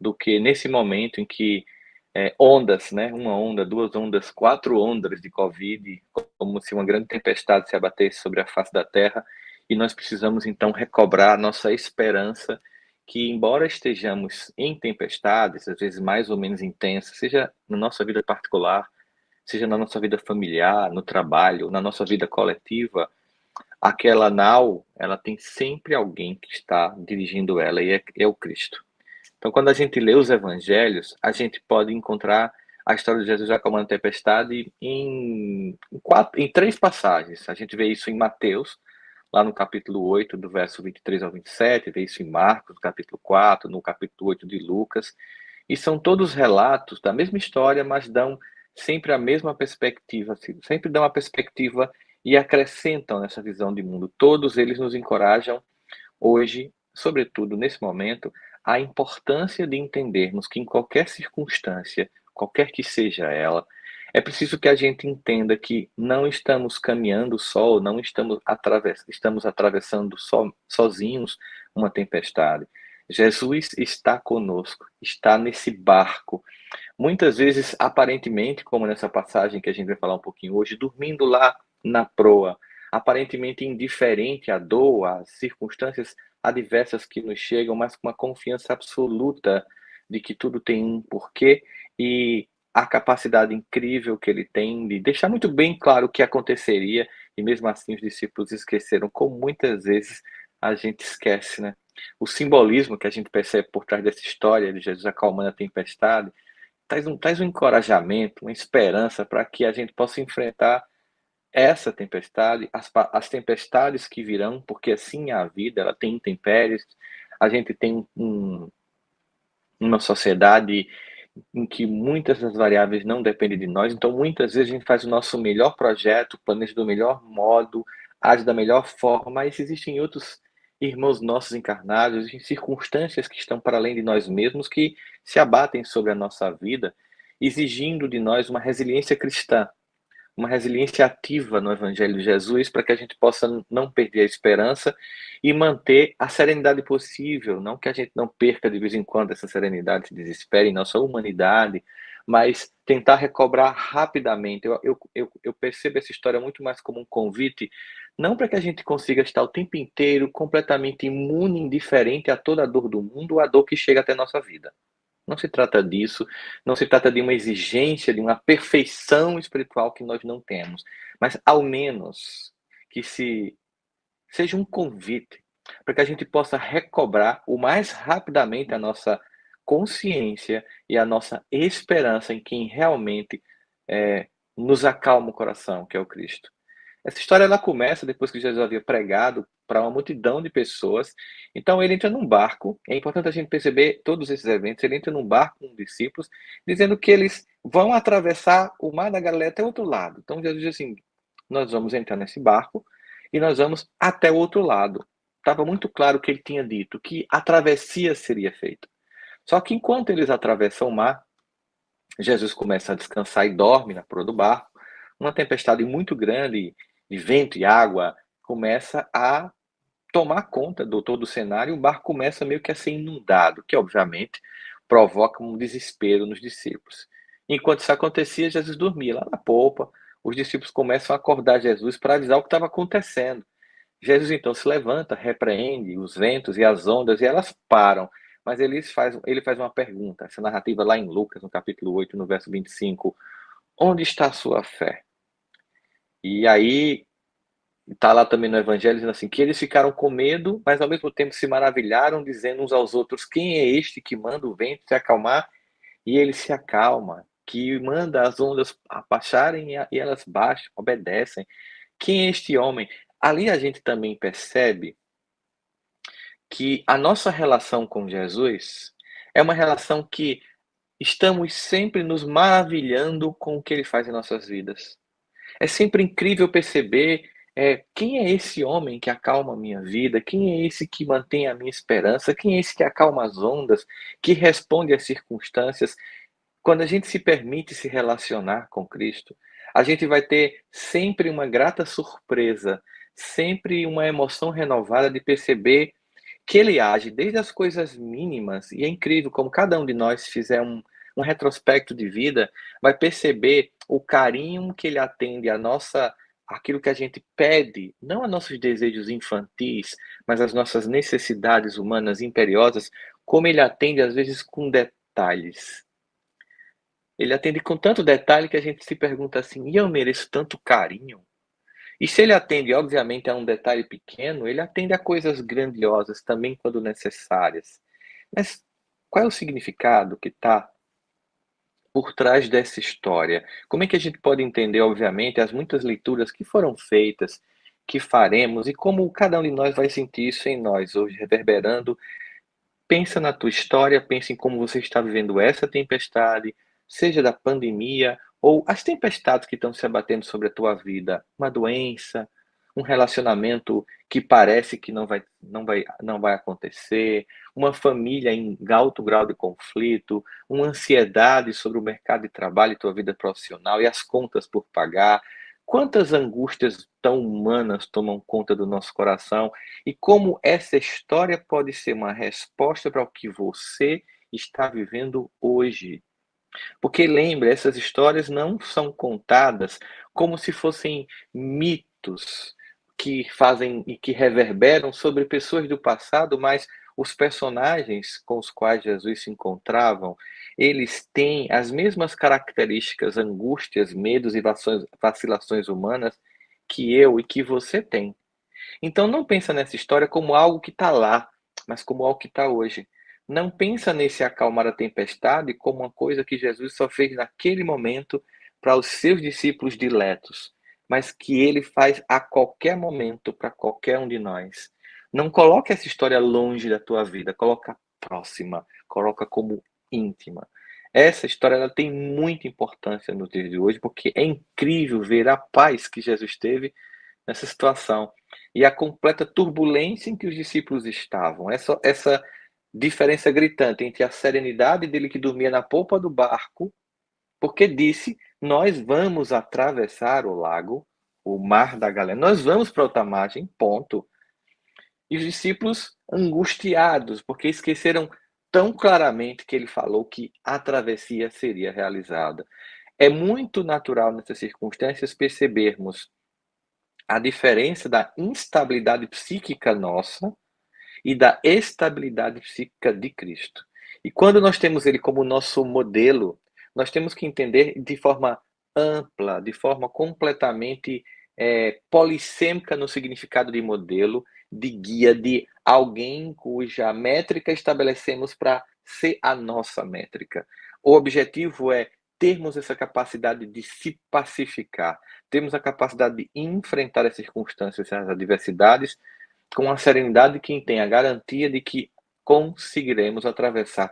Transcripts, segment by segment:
do que nesse momento em que ondas, né, uma onda, duas ondas, quatro ondas de Covid, como se uma grande tempestade se abatesse sobre a face da Terra, e nós precisamos então recobrar nossa esperança que, embora estejamos em tempestades, às vezes mais ou menos intensas, seja na nossa vida particular, seja na nossa vida familiar, no trabalho, na nossa vida coletiva, aquela nau, ela tem sempre alguém que está dirigindo ela, e é o Cristo. Então, quando a gente lê os evangelhos, a gente pode encontrar a história de Jesus acalmando a tempestade em três passagens. A gente vê isso em Mateus, lá no capítulo 8, do verso 23 ao 27, vê isso em Marcos, no capítulo 4, no capítulo 8 de Lucas, e são todos relatos da mesma história, mas dão sempre a mesma perspectiva, sempre dão a perspectiva e acrescentam nessa visão de mundo. Todos eles nos encorajam hoje, sobretudo nesse momento, a importância de entendermos que em qualquer circunstância, qualquer que seja ela, é preciso que a gente entenda que não estamos caminhando só, não estamos atravessando sozinhos uma tempestade. Jesus está conosco, está nesse barco. Muitas vezes, aparentemente, como nessa passagem que a gente vai falar um pouquinho hoje, dormindo lá na proa, aparentemente indiferente à dor, às circunstâncias adversas que nos chegam, mas com uma confiança absoluta de que tudo tem um porquê e a capacidade incrível que ele tem de deixar muito bem claro o que aconteceria, e mesmo assim os discípulos esqueceram, como muitas vezes a gente esquece, né? O simbolismo que a gente percebe por trás dessa história de Jesus acalmando a tempestade traz um encorajamento, uma esperança para que a gente possa enfrentar essa tempestade, as tempestades que virão, porque assim é a vida, ela tem intempéries, a gente tem uma sociedade em que muitas das variáveis não dependem de nós, então muitas vezes a gente faz o nosso melhor projeto, planeja do melhor modo, age da melhor forma, mas existem outros irmãos nossos encarnados, existem circunstâncias que estão para além de nós mesmos que se abatem sobre a nossa vida, exigindo de nós uma resiliência cristã, uma resiliência ativa no Evangelho de Jesus, para que a gente possa não perder a esperança e manter a serenidade possível. Não que a gente não perca de vez em quando essa serenidade, se desespere em nossa humanidade, mas tentar recobrar rapidamente. Eu percebo essa história muito mais como um convite, não para que a gente consiga estar o tempo inteiro completamente imune, indiferente a toda a dor do mundo ou a dor que chega até a nossa vida. Não se trata disso, não se trata de uma exigência, de uma perfeição espiritual que nós não temos, mas ao menos que se seja um convite para que a gente possa recobrar o mais rapidamente a nossa consciência e a nossa esperança em quem realmente nos acalma o coração, que é o Cristo. Essa história ela começa depois que Jesus havia pregado para uma multidão de pessoas. Então ele entra num barco. É importante a gente perceber todos esses eventos. Ele entra num barco com os discípulos, dizendo que eles vão atravessar o mar da Galileia até o outro lado. Então Jesus diz assim: nós vamos entrar nesse barco e nós vamos até o outro lado. Estava muito claro o que ele tinha dito, que a travessia seria feita. Só que enquanto eles atravessam o mar, Jesus começa a descansar e dorme na proa do barco. Uma tempestade muito grande de vento e água começa a tomar conta do todo o cenário, e o barco começa meio que a ser inundado, que obviamente provoca um desespero nos discípulos. Enquanto isso acontecia, Jesus dormia lá na polpa. Os discípulos começam a acordar Jesus para avisar o que estava acontecendo. Jesus então se levanta, repreende os ventos e as ondas e elas param. Mas ele faz uma pergunta, essa narrativa lá em Lucas, no capítulo 8, no verso 25. Onde está a sua fé? E aí está lá também no Evangelho dizendo assim, que eles ficaram com medo, mas ao mesmo tempo se maravilharam, dizendo uns aos outros, quem é este que manda o vento se acalmar? E ele se acalma, que manda as ondas abaixarem e elas baixam, obedecem. Quem é este homem? Ali a gente também percebe que a nossa relação com Jesus é uma relação que estamos sempre nos maravilhando com o que ele faz em nossas vidas. É sempre incrível perceber quem é esse homem que acalma a minha vida, quem é esse que mantém a minha esperança, quem é esse que acalma as ondas, que responde às circunstâncias. Quando a gente se permite se relacionar com Cristo, a gente vai ter sempre uma grata surpresa, sempre uma emoção renovada de perceber que ele age desde as coisas mínimas, e é incrível como cada um de nós fizer um retrospecto de vida, vai perceber o carinho que ele atende à nossa aquilo que a gente pede, não a nossos desejos infantis, mas as nossas necessidades humanas imperiosas, como ele atende às vezes com detalhes. Ele atende com tanto detalhe que a gente se pergunta assim: "E eu mereço tanto carinho?". E se ele atende, obviamente, a um detalhe pequeno, ele atende a coisas grandiosas também quando necessárias. Mas qual é o significado que está por trás dessa história? Como é que a gente pode entender, obviamente, as muitas leituras que foram feitas, que faremos e como cada um de nós vai sentir isso em nós hoje, reverberando. Pensa na tua história, pensa em como você está vivendo essa tempestade, seja da pandemia ou as tempestades que estão se abatendo sobre a tua vida, uma doença, um relacionamento que parece que não vai acontecer, uma família em alto grau de conflito, uma ansiedade sobre o mercado de trabalho e tua vida profissional e as contas por pagar. Quantas angústias tão humanas tomam conta do nosso coração e como essa história pode ser uma resposta para o que você está vivendo hoje. Porque lembre, essas histórias não são contadas como se fossem mitos que fazem e que reverberam sobre pessoas do passado, mas os personagens com os quais Jesus se encontravam, eles têm as mesmas características, angústias, medos e vacilações humanas que eu e que você tem. Então não pensa nessa história como algo que está lá, mas como algo que está hoje. Não pensa nesse acalmar a tempestade como uma coisa que Jesus só fez naquele momento para os seus discípulos diletos, mas que ele faz a qualquer momento para qualquer um de nós. Não coloque essa história longe da tua vida, coloca próxima, coloca como íntima. Essa história ela tem muita importância nos dias de hoje, porque é incrível ver a paz que Jesus teve nessa situação. E a completa turbulência em que os discípulos estavam. Essa diferença gritante entre a serenidade dele que dormia na polpa do barco, porque disse: Nós vamos atravessar o lago, o mar da Galileia, nós vamos para outra margem, ponto. E os discípulos angustiados, porque esqueceram tão claramente que ele falou que a travessia seria realizada. É muito natural nessas circunstâncias percebermos a diferença da instabilidade psíquica nossa e da estabilidade psíquica de Cristo. E quando nós temos ele como nosso modelo, nós temos que entender de forma ampla, de forma completamente polissêmica no significado de modelo, de guia, de alguém cuja métrica estabelecemos para ser a nossa métrica. O objetivo é termos essa capacidade de se pacificar, termos a capacidade de enfrentar as circunstâncias, as adversidades, com a serenidade de quem tem a garantia de que conseguiremos atravessar.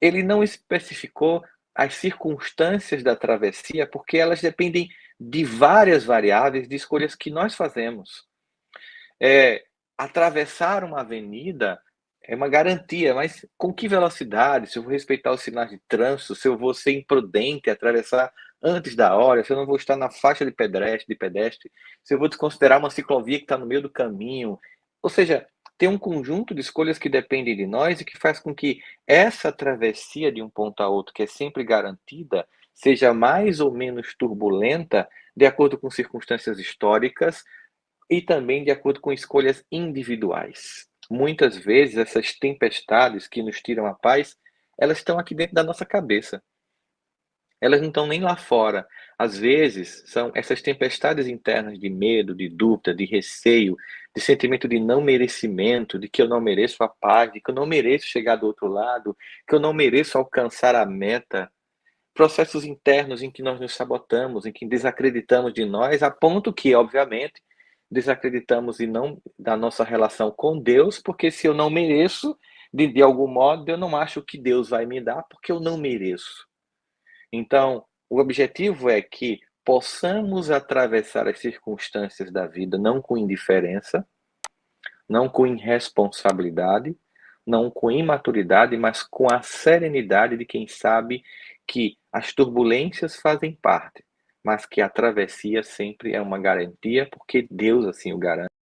Ele não especificou as circunstâncias da travessia, porque elas dependem de várias variáveis de escolhas que nós fazemos. É, atravessar uma avenida é uma garantia, mas com que velocidade? Se eu vou respeitar os sinais de trânsito, se eu vou ser imprudente, atravessar antes da hora, se eu não vou estar na faixa de pedestre, se eu vou desconsiderar uma ciclovia que está no meio do caminho. Ou seja, tem um conjunto de escolhas que dependem de nós e que faz com que essa travessia de um ponto a outro, que é sempre garantida, seja mais ou menos turbulenta, de acordo com circunstâncias históricas, e também de acordo com escolhas individuais. Muitas vezes essas tempestades que nos tiram a paz, elas estão aqui dentro da nossa cabeça. Elas não estão nem lá fora. Às vezes, são essas tempestades internas de medo, de dúvida, de receio, de sentimento de não merecimento, de que eu não mereço a paz, de que eu não mereço chegar do outro lado, que eu não mereço alcançar a meta. Processos internos em que nós nos sabotamos, em que desacreditamos de nós, a ponto que, obviamente, desacreditamos e não da nossa relação com Deus, porque se eu não mereço, de algum modo, eu não acho que Deus vai me dar, porque eu não mereço. Então, o objetivo é que possamos atravessar as circunstâncias da vida não com indiferença, não com irresponsabilidade, não com imaturidade, mas com a serenidade de quem sabe que as turbulências fazem parte, mas que a travessia sempre é uma garantia, porque Deus assim o garante.